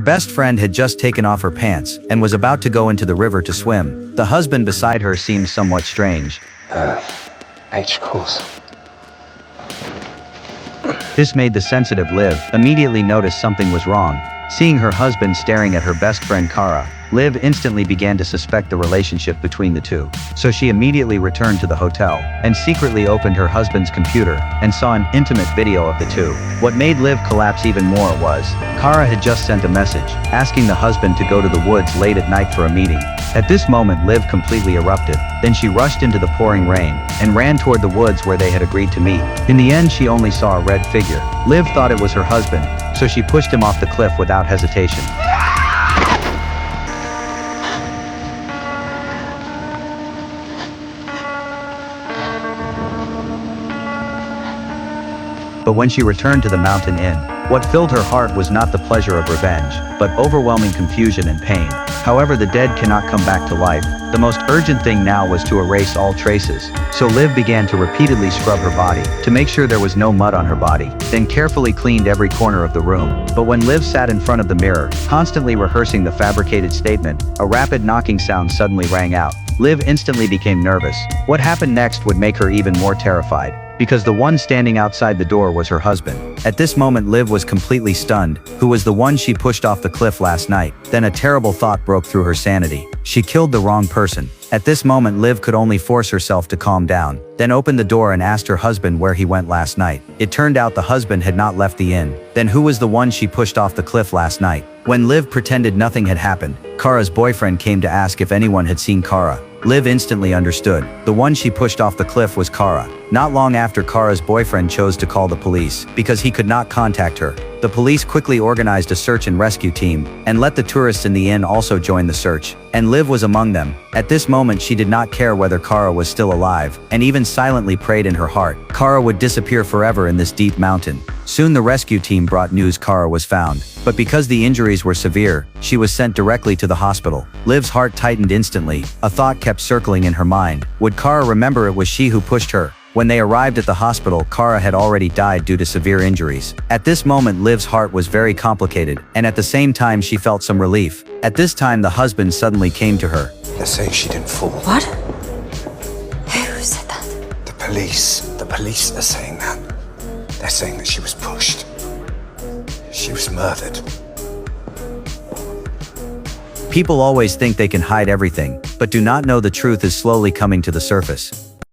best friend had just taken off her pants and was about to go into the river to swim. The husband beside her seemed somewhat strange. H calls. This made the sensitive Liv immediately notice something was wrong. Seeing her husband staring at her best friend Kara, Liv instantly began to suspect the relationship between the two. So she immediately returned to the hotel and secretly opened her husband's computer and saw an intimate video of the two. What made Liv collapse even more was, Kara had just sent a message asking the husband to go to the woods late at night for a meeting. At this moment Liv completely erupted. Then she rushed into the pouring rain and ran toward the woods where they had agreed to meet. In the end she only saw a red figure. Liv thought it was her husband, so she pushed him off the cliff without hesitation. But when she returned to the mountain inn, what filled her heart was not the pleasure of revenge, but overwhelming confusion and pain. However, the dead cannot come back to life. The most urgent thing now was to erase all traces. So Liv began to repeatedly scrub her body to make sure there was no mud on her body, then carefully cleaned every corner of the room. But when Liv sat in front of the mirror, constantly rehearsing the fabricated statement, a rapid knocking sound suddenly rang out. Liv instantly became nervous. What happened next would make her even more terrified, because the one standing outside the door was her husband. At this moment Liv was completely stunned. Who was the one she pushed off the cliff last night? Then a terrible thought broke through her sanity. She killed the wrong person. At this moment Liv could only force herself to calm down, then opened the door and asked her husband where he went last night. It turned out the husband had not left the inn. Then who was the one she pushed off the cliff last night? When Liv pretended nothing had happened, Kara's boyfriend came to ask if anyone had seen Kara. Liv instantly understood. The one she pushed off the cliff was Kara. Not long after, Kara's boyfriend chose to call the police because he could not contact her. The police quickly organized a search and rescue team and let the tourists in the inn also join the search, and Liv was among them. At this moment she did not care whether Kara was still alive, and even silently prayed in her heart Kara would disappear forever in this deep mountain. Soon the rescue team brought news Kara was found, but because the injuries were severe, she was sent directly to the hospital. Liv's heart tightened instantly. A thought kept circling in her mind. Would Kara remember it was she who pushed her? When they arrived at the hospital, Kara had already died due to severe injuries. At this moment Liv's heart was very complicated, and at the same time she felt some relief. At this time the husband suddenly came to her. They're saying she didn't fall. What? Who said that? The police. The police are saying that. They're saying that she was pushed. She was murdered. People always think they can hide everything, but do not know the truth is slowly coming to the surface.